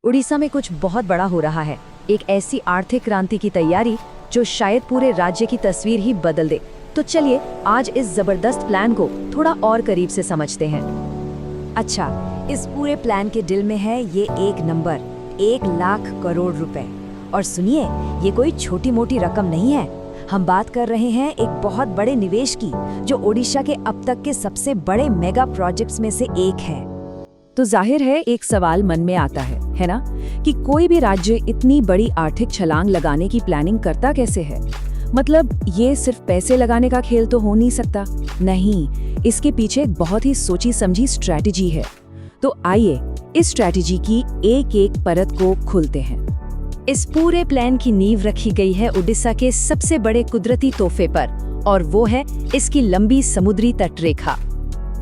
उड़ीसा में कुछ बहुत बड़ा हो रहा है। एक ऐसी आर्थिक क्रांति की तैयारी जो शायद पूरे राज्य की तस्वीर ही बदल दे। तो चलिए आज इस जबरदस्त प्लान को थोड़ा और करीब से समझते हैं। अच्छा, इस पूरे प्लान के दिल में है ये एक नंबर, 1,00,000 करोड़ रुपए। और सुनिए, ये कोई छोटी मोटी रकम नहीं है। हम बात कर रहे हैं एक बहुत बड़े निवेश की, जो ओडिशा के अब तक के सबसे बड़े मेगा प्रोजेक्ट्स में से एक है। तो जाहिर है एक सवाल मन में आता है ना, कि कोई भी राज्य इतनी बड़ी आर्थिक छलांग लगाने की प्लानिंग करता कैसे है? मतलब ये सिर्फ पैसे लगाने का खेल तो हो नहीं सकता। नहीं, इसके पीछे एक बहुत ही सोची समझी स्ट्रैटेजी है। तो आइए इस स्ट्रैटेजी की एक एक परत को खोलते हैं। इस पूरे प्लान की नींव रखी गई है उड़ीसा के सबसे बड़े कुदरती तोहफे पर, और वो है इसकी लंबी समुद्री तटरेखा।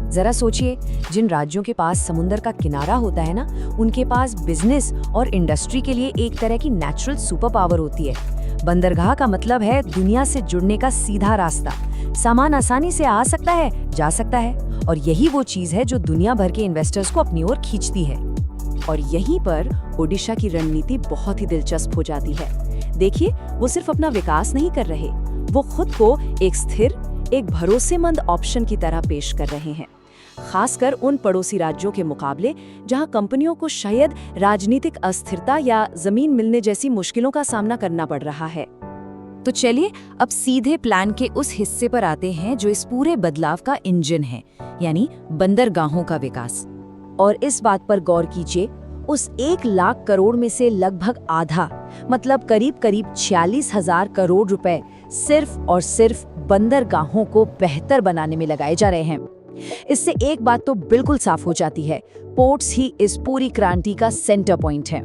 जरा सोचिए, जिन राज्यों के पास समुद्र का किनारा होता है ना, उनके पास बिजनेस और इंडस्ट्री के लिए एक तरह की नेचुरल सुपर पावर होती है। बंदरगाह का मतलब है दुनिया से जुड़ने का सीधा रास्ता। सामान आसानी से आ सकता है, जा सकता है, और यही वो चीज है जो दुनिया भर के इन्वेस्टर्स को अपनी ओर खींचती है। और यहीं पर ओडिशा की रणनीति बहुत ही दिलचस्प हो जाती है। देखिए, वो सिर्फ अपना विकास नहीं कर रहे, वो खुद को एक स्थिर, एक भरोसेमंद ऑप्शन की तरह पेश कर रहे हैं, खासकर उन पड़ोसी राज्यों के मुकाबले जहां कंपनियों को शायद राजनीतिक अस्थिरता या जमीन मिलने जैसी मुश्किलों का सामना करना पड़ रहा है। तो चलिए अब सीधे प्लान के उस हिस्से पर आते हैं जो इस पूरे बदलाव का इंजन है, यानी बंदरगाहों का विकास। और इस बात पर गौर कीजिए, उस 1,00,000 करोड़ में से लगभग आधा, मतलब करीब 46,000 करोड़ रुपए सिर्फ और सिर्फ बंदरगाहों को बेहतर बनाने में लगाए जा रहे हैं। इससे एक बात तो बिल्कुल साफ हो जाती है, पोर्ट्स ही इस पूरी क्रांति का सेंटर पॉइंट है।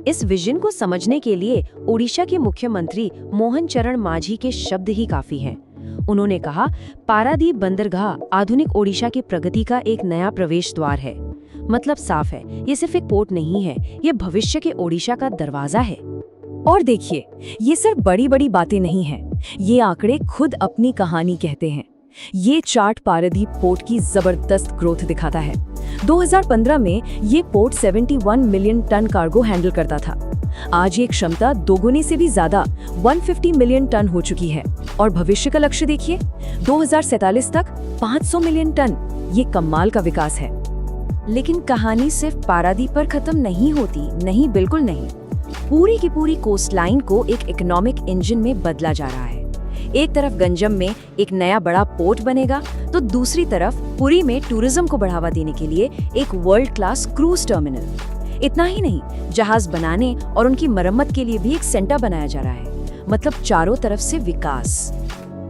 इस विजन को समझने के लिए ओडिशा के मुख्यमंत्री मोहन चरण मांझी के शब्द ही काफी हैं। उन्होंने कहा, पारादीप बंदरगाह आधुनिक ओडिशा की प्रगति का एक नया प्रवेश द्वार है। मतलब साफ है, ये सिर्फ एक पोर्ट नहीं है, ये भविष्य के ओडिशा का दरवाजा है। और देखिए, ये सिर्फ बड़ी बड़ी बातें नहीं हैं, ये आंकड़े खुद अपनी कहानी कहते हैं। ये चार्ट पारादीप पोर्ट की जबरदस्त ग्रोथ दिखाता है। 2015 में ये port 71 million ton cargo handle करता था। आज ये क्षमता दोगुनी से भी ज्यादा 150 मिलियन टन हो चुकी है। और भविष्य का लक्ष्य देखिए, 2047 तक 500 मिलियन टन। ये कमाल का विकास है। लेकिन कहानी सिर्फ पारादीप पर खत्म नहीं होती। नहीं, बिल्कुल नहीं। पूरी की पूरी कोस्ट लाइन को एक इकोनॉमिक इंजन में बदला जा रहा है। एक तरफ गंजम में एक नया बड़ा पोर्ट बनेगा, तो दूसरी तरफ पुरी में टूरिज्म को बढ़ावा देने के लिए एक वर्ल्ड क्लास क्रूज टर्मिनल। इतना ही नहीं, जहाज बनाने और उनकी मरम्मत के लिए भी एक सेंटर बनाया जा रहा है। मतलब चारों तरफ से विकास।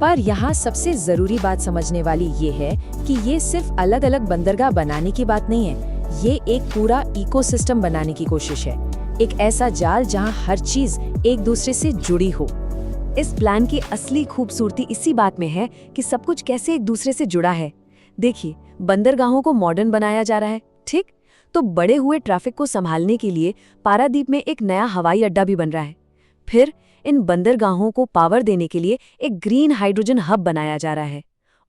पर यहाँ सबसे जरूरी बात समझने वाली ये है कि ये सिर्फ अलग अलग बंदरगाह बनाने की बात नहीं है, ये एक पूरा इकोसिस्टम बनाने की कोशिश है। एक ऐसा जाल जहाँ हर चीज एक दूसरे से जुड़ी हो। इस प्लान की असली खूबसूरती इसी बात में है कि सब कुछ कैसे एक दूसरे से जुड़ा है। देखिए, बंदरगाहों को मॉडर्न बनाया जा रहा है, ठीक? तो बड़े हुए ट्रैफिक को संभालने के लिए पारादीप में एक नया हवाई अड्डा भी बन रहा है। फिर इन बंदरगाहों को पावर देने के लिए एक ग्रीन हाइड्रोजन हब बनाया जा रहा है।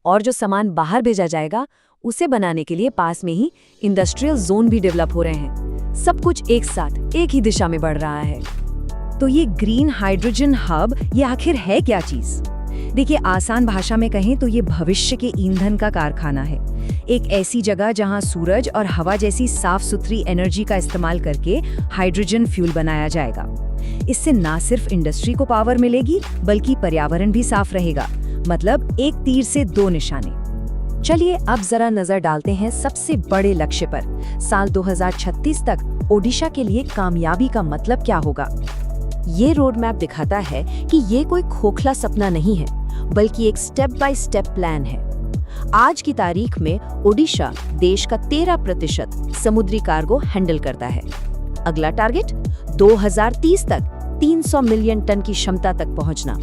और जो सामान बाहर भेजा जाएगा, उसे बनाने के लिए पास में ही इंडस्ट्रियल जोन भी डेवलप हो रहे हैं। सब कुछ एक साथ एक ही दिशा में बढ़ रहा है। तो ये ग्रीन हाइड्रोजन हब, ये आखिर है क्या चीज? देखिए, आसान भाषा में कहें तो ये भविष्य के ईंधन का कारखाना है। एक ऐसी जगह जहां सूरज और हवा जैसी साफ सुथरी एनर्जी का इस्तेमाल करके हाइड्रोजन फ्यूल बनाया जाएगा। इससे ना सिर्फ इंडस्ट्री को पावर मिलेगी, बल्कि पर्यावरण भी साफ रहेगा। मतलब एक तीर से दो निशाने। चलिए अब जरा नजर डालते हैं सबसे बड़े लक्ष्य पर। साल 2036 तक ओडिशा के लिए कामयाबी का मतलब क्या होगा? ये रोड मैप दिखाता है कि ये कोई खोखला सपना नहीं है, बल्कि एक स्टेप बाय स्टेप प्लान है। आज की तारीख में ओडिशा देश का 13% समुद्री कार्गो हैंडल करता है। अगला टारगेट 2030 तक 300 मिलियन टन की क्षमता तक पहुंचना।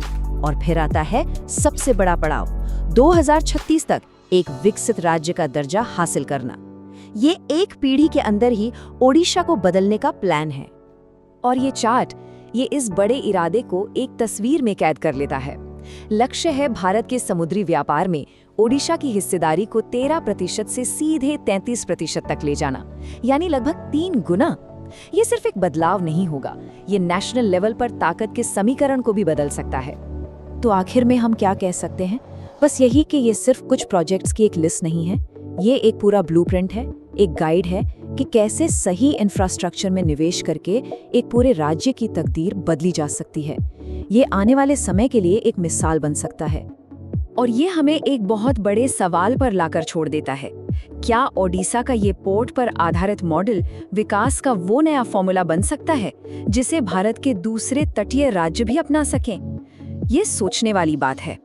और फिर आता है सबसे बड़ा पड़ाव, 2036 तक एक विकसित राज्य का दर्जा हासिल करना। ये एक पीढ़ी के अंदर ही ओडिशा को बदलने का प्लान है। और ये चार्ट, ये इस बड़े इरादे को एक तस्वीर में कैद कर लेता है। लक्ष्य है भारत के समुद्री व्यापार में ओडिशा की हिस्सेदारी को 13% से सीधे 33% तक ले जाना, यानी लगभग 3 गुना। ये सिर्फ एक बदलाव नहीं होगा, ये नेशनल लेवल पर ताकत के समीकरण को भी बदल सकता है। तो आखिर में हम क्या कह सकते हैं? बस यही कि ये सिर्फ कुछ प्रोजेक्ट्स की एक लिस्ट नहीं है, ये एक पूरा ब्लूप्रिंट है, एक गाइड है कि कैसे सही इंफ्रास्ट्रक्चर में निवेश करके एक पूरे राज्य की तकदीर बदली जा सकती है। ये आने वाले समय के लिए एक मिसाल बन सकता है। और ये हमें एक बहुत बड़े सवाल पर लाकर छोड़ देता है। क्या ओडिशा का ये पोर्ट पर आधारित मॉडल विकास का वो नया फॉर्मूला बन सकता है जिसे भारत के दूसरे तटीय राज्य भी अपना सकें? ये सोचने वाली बात है।